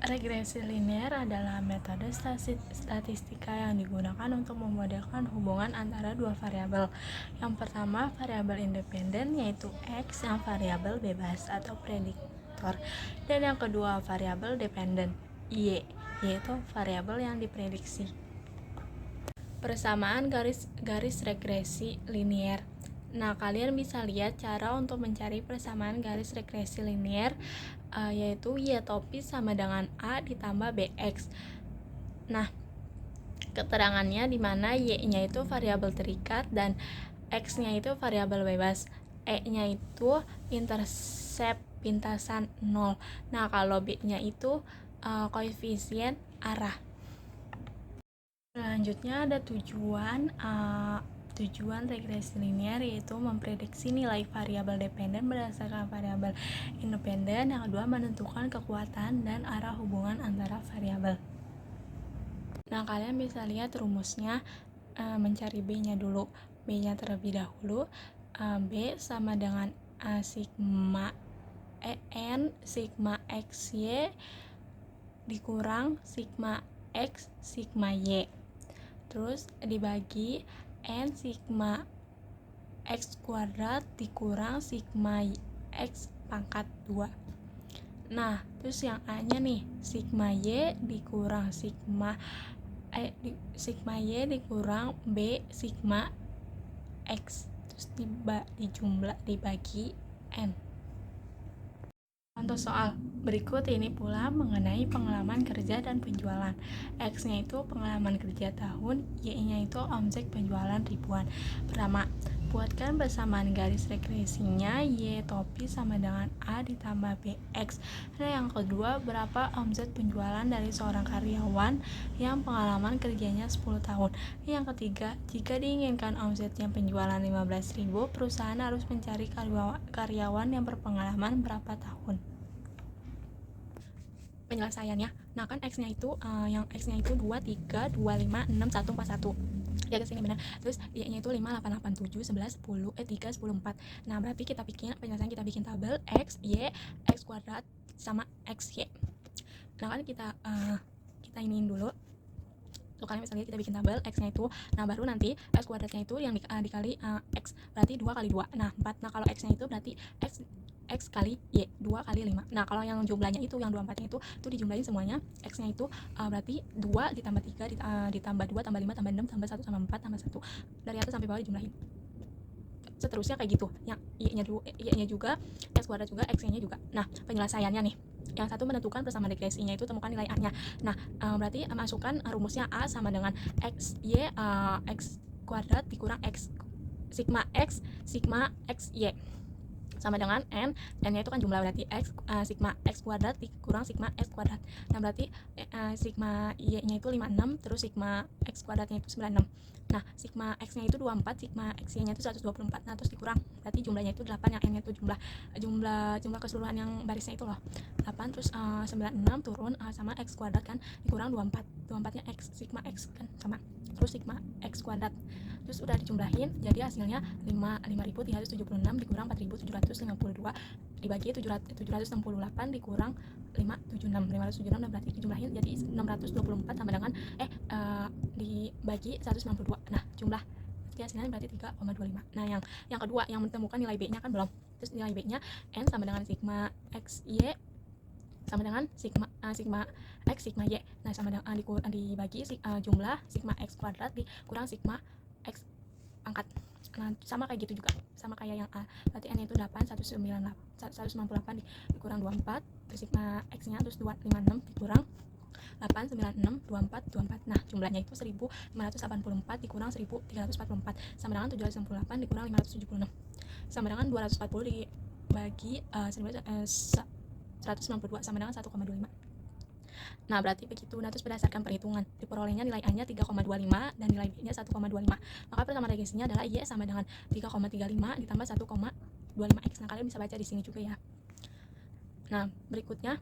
Regresi linear adalah metode statistika yang digunakan untuk memodelkan hubungan antara dua variabel. Yang pertama, variabel independen yaitu X yang variabel bebas atau prediktor. Dan yang kedua, variabel dependen Y yaitu variabel yang diprediksi. Persamaan garis regresi linear. Nah, kalian bisa lihat cara untuk mencari persamaan garis regresi linear yaitu Y topi sama dengan A ditambah BX. Nah, keterangannya di mana Y-nya itu variabel terikat dan X-nya itu variabel bebas. E-nya itu intercept pintasan 0. Nah, kalau B-nya itu koefisien arah. Selanjutnya ada tujuan regresi linear yaitu memprediksi nilai variabel dependen berdasarkan variabel independen. Yang kedua, menentukan kekuatan dan arah hubungan antara variabel. Nah, kalian bisa lihat rumusnya. Mencari B-nya dulu. B-nya terlebih dahulu. B sama dengan sigma EN sigma XY dikurang sigma X sigma Y. Terus dibagi N sigma X kuadrat dikurang sigma X pangkat 2. Nah, terus yang A-nya nih, sigma Y dikurang sigma Y dikurang B sigma X. Terus dijumlah dibagi N. Contoh soal berikut ini pula mengenai pengalaman kerja dan penjualan. X-nya itu pengalaman kerja tahun, Y-nya itu omset penjualan ribuan. Pertama, buatkan persamaan garis regresinya Y topi sama dengan A ditambah BX. Nah, yang kedua, berapa omset penjualan dari seorang karyawan yang pengalaman kerjanya 10 tahun. Yang ketiga, jika diinginkan omsetnya penjualan 15.000, perusahaan harus mencari karyawan yang berpengalaman berapa tahun. Penyelesaiannya, nah kan X-nya itu yang X-nya itu 2, 3, 2, 5, 6, 1, 4, 1 ya ke sini benar. Terus Y-nya itu 5, 8, 8, 7, 11, 10, 3, 10, 4. Nah, berarti kita bikin penyelesaian, kita bikin tabel X, Y, X kuadrat sama X, Y. Nah, kan kita iniin dulu. Tuh, kalian bisa lihat kita bikin tabel X-nya itu. Nah, baru nanti X kuadratnya itu yang dikali X, berarti 2 kali 2. Nah, 4. Nah, kalau X-nya itu berarti X kali Y, 2 kali 5. Nah, kalau yang jumlahnya itu, yang 24-nya itu dijumlahin semuanya. X-nya itu berarti 2 ditambah 3 ditambah 2 tambah 5 tambah 6 tambah 1 tambah 4 tambah 1. Dari atas sampai bawah dijumlahin. Seterusnya kayak gitu. Yang Y-nya juga, X kuadrat juga, X-nya juga. Nah, penyelesaiannya nih. Yang satu menentukan persamaan regresinya itu temukan nilai A-nya. Nah, berarti masukkan rumusnya A sama dengan X kuadrat dikurang X sigma X Y sama dengan N-nya itu kan jumlah, berarti sigma X kuadrat dikurang sigma X kuadrat. Nah, berarti sigma Y-nya itu 56, terus sigma X kuadratnya itu 96. Nah, sigma X-nya itu 24, sigma X-nya itu 124. Nah, terus dikurang, berarti jumlahnya itu 8, yang N-nya itu jumlah keseluruhan yang barisnya itu loh. 8 terus 96 turun sama X kuadrat kan dikurang 24. 24-nya X, sigma X kan sama. Terus sigma X kuadrat. Terus udah dijumlahin, jadi hasilnya 5.376 dikurang 4.752 dibagi 768 dikurang 576 dan berarti dijumlahin jadi 624 sama dengan dibagi 192. Nah, jumlah hasilnya berarti 3,25. Nah, yang kedua yang menemukan nilai B-nya kan belum. Terus nilai B-nya N sama dengan sigma X Y sama dengan sigma X sigma Y. Nah, sama dengan dibagi jumlah sigma X kuadrat dikurang sigma X pangkat. Nah, sama kayak gitu juga, sama kayak yang A. Berarti N-nya itu 8, 198 dikurang 24, terus sigma X-nya terus 256 dikurang 8, 96, 24. Nah, jumlahnya itu 1.584 dikurang 1.344 sama dengan 768 dikurang 576 sama dengan 240 dibagi 192 sama dengan 1,25. Nah, berarti begitu. Nah, terus berdasarkan perhitungan diperolehnya nilai A-nya 3,25 dan nilai B-nya 1,25. Maka persamaan regresinya adalah Y sama dengan 3,35 ditambah 1,25X. Nah, kalian bisa baca di sini juga ya. Nah, berikutnya,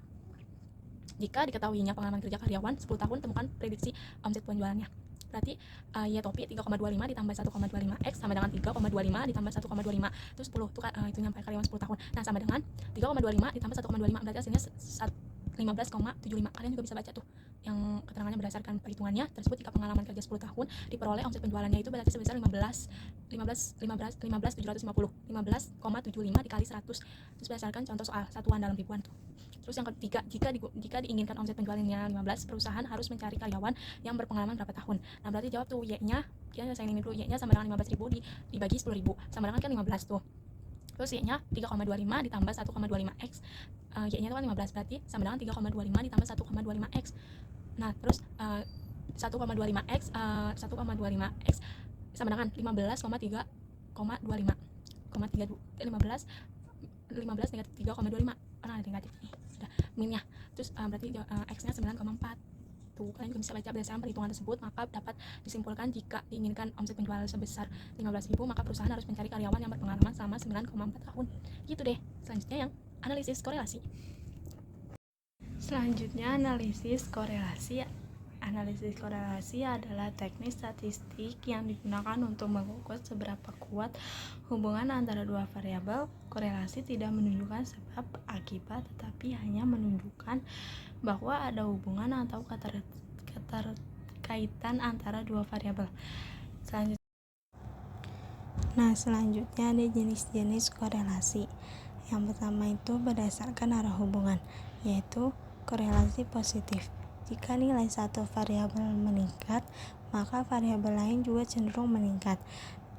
jika diketahuinya pengalaman kerja karyawan 10 tahun, temukan prediksi omset penjualannya. Berarti Y topi 3,25 ditambah 1,25X sama dengan 3,25 ditambah 1,25. Terus 10 itu nyampe karyawan 10 tahun. Nah, sama dengan 3,25 ditambah 1,25. Berarti hasilnya 15,75. Kalian juga bisa baca tuh yang keterangannya berdasarkan perhitungannya tersebut. Jika pengalaman kerja 10 tahun diperoleh omset penjualannya itu berarti sebesar 15,75 dikali 100. Terus berdasarkan contoh soal satuan dalam ribuan tuh. Terus yang ketiga, jika diinginkan omset penjualannya 15, perusahaan harus mencari karyawan yang berpengalaman berapa tahun. Nah, berarti jawab tuh Y-nya, kita selesai ini dulu. Y-nya sama dengan 15.000 dibagi 10.000 sama dengan kan 15 tuh. Terus Y-nya 3,25 ditambah 1,25x. Y-nya itu kan 15, berarti sama dengan 3,25 ditambah 1,25x. Nah, terus 1,25x sama dengan 15,3,25 15 negatif 3,25 karena ada negatif nih, sudah minnya. Terus berarti x-nya 9,4. Tuh, kalian juga bisa baca berdasarkan perhitungan tersebut, maka dapat disimpulkan jika diinginkan omset penjualan sebesar 15.000, maka perusahaan harus mencari karyawan yang berpengalaman selama 9,4 tahun. Gitu deh. Selanjutnya yang analisis korelasi. Selanjutnya analisis korelasi. Analisis korelasi adalah teknik statistik yang digunakan untuk mengukur seberapa kuat hubungan antara dua variabel. Korelasi tidak menunjukkan sebab akibat, tetapi hanya menunjukkan bahwa ada hubungan atau keterkaitan antara dua variabel. Selanjutnya ada jenis-jenis korelasi. Yang pertama itu berdasarkan arah hubungan, yaitu korelasi positif. Jika nilai satu variabel meningkat, maka variabel lain juga cenderung meningkat.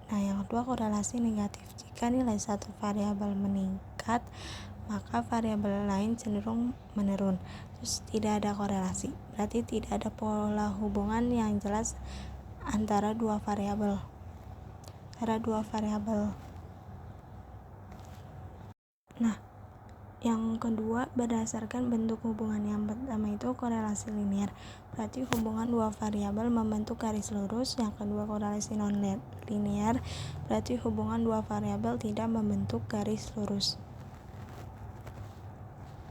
Nah, yang kedua korelasi negatif. Jika nilai satu variabel meningkat, maka variabel lain cenderung menurun. Terus tidak ada korelasi, berarti tidak ada pola hubungan yang jelas antara dua variabel. Nah, yang kedua berdasarkan bentuk hubungan. Yang pertama itu korelasi linear, berarti hubungan dua variabel membentuk garis lurus. Yang kedua korelasi non-linear, berarti hubungan dua variabel tidak membentuk garis lurus.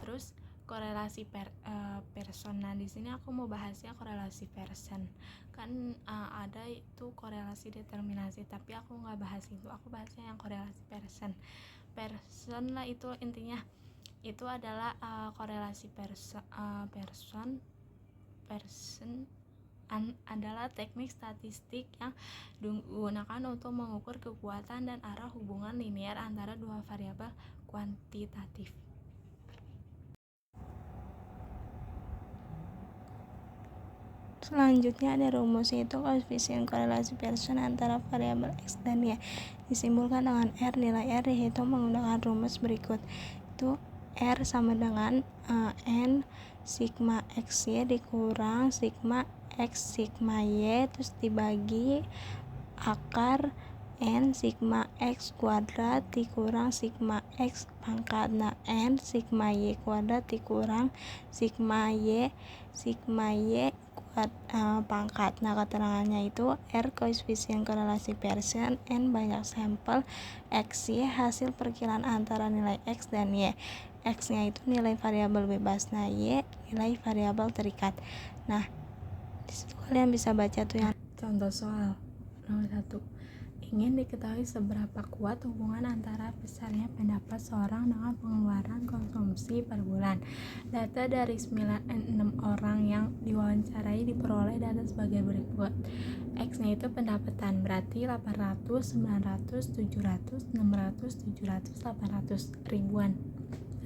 Terus korelasi person. Nah, di sini aku mau bahasnya korelasi person. Kan ada itu korelasi determinasi, tapi aku nggak bahas itu. Aku bahasnya yang korelasi person. Person lah itu intinya. Itu adalah korelasi person adalah teknik statistik yang digunakan untuk mengukur kekuatan dan arah hubungan linear antara dua variabel kuantitatif. Selanjutnya ada rumus, yaitu koefisien korelasi person antara variabel x dan y disimpulkan dengan R. Nilai R dihitung menggunakan rumus berikut, itu R sama dengan N sigma XY dikurang sigma X sigma Y, terus dibagi akar N sigma X kuadrat dikurang sigma X pangkat. Nah, N sigma Y kuadrat dikurang sigma Y pangkat. Nah, keterangannya itu R koefisien korelasi person, N banyak sampel, X Y hasil perkiraan antara nilai X dan Y. X-nya itu nilai variabel bebas, nah Y nilai variabel terikat. Nah, disitu kalian bisa baca tuh yang contoh soal nomor 1. Ingin diketahui seberapa kuat hubungan antara besarnya pendapat seorang dengan pengeluaran konsumsi per bulan. Data dari 96 orang yang diwawancarai diperoleh data sebagai berikut. X-nya itu pendapatan, berarti 800, 900, 700, 600, 700, 800 ribuan.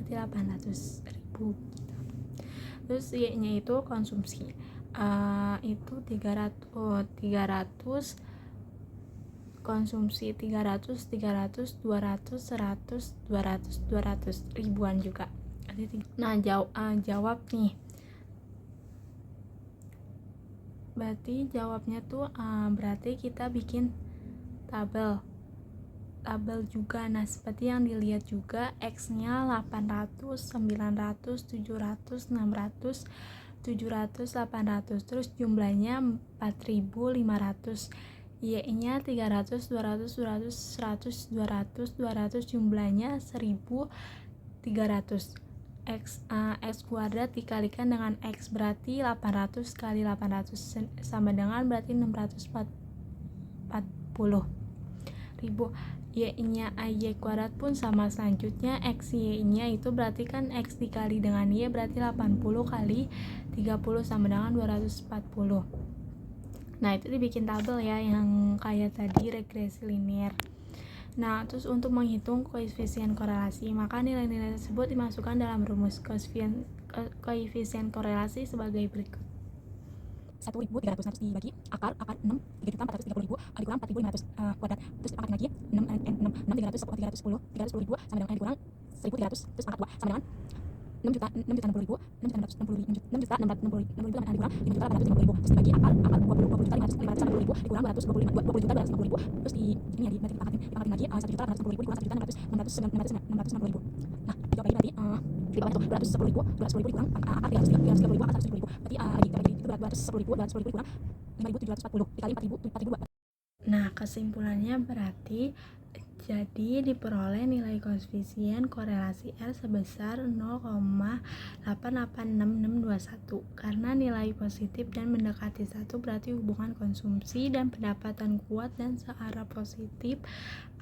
Berarti 800.000 gitu. Terus Y-nya itu konsumsi. Itu 300 konsumsi 300, 200, 100 ribuan juga. Nah, jawab nih. Berarti jawabnya tuh berarti kita bikin tabel juga. Nah, seperti yang dilihat juga, X-nya 800, 900, 700, 600, 700, 800. Terus jumlahnya 4.500. Y-nya 300, 200, 100, 200, jumlahnya 1.300. X kuadrat dikalikan dengan X, berarti 800 kali 800 sama dengan berarti 640.000 1000. Y-nya AY kuadrat pun sama, selanjutnya X Y-nya itu berarti kan X dikali dengan Y berarti 80 kali 30 sama dengan 240. Nah itu dibikin tabel ya yang kayak tadi regresi linear. Nah terus untuk menghitung koefisien korelasi, maka nilai-nilai tersebut dimasukkan dalam rumus koefisien korelasi sebagai berikut. 1.300 harus dibagi akar 6 3.430.000 dikurang 4.500 kuadrat, terus pangkat lagi 310 ribu sama dengan dikurang 1.300, terus pangkat 2 sama dengan 6.660.000 dikurang 5.850.000, terus dibagi akar 20 dikurang 250.000 terus di ini ya dipangkatin lagi 1.860.000 dikurang 1.660.000. Nah dijawab lagi berarti di bawah itu 210.000 dikurang akar 330.000 akar 170.000 berarti itu 210.000 dikurang 5.740 dikali 4.000. Nah kesimpulannya berarti jadi diperoleh nilai koefisien korelasi R sebesar 0,886621 karena nilai positif dan mendekati 1 berarti hubungan konsumsi dan pendapatan kuat dan searah positif,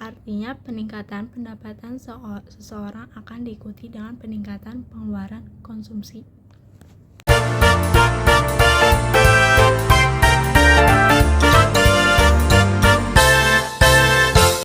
artinya peningkatan pendapatan seseorang akan diikuti dengan peningkatan pengeluaran konsumsi.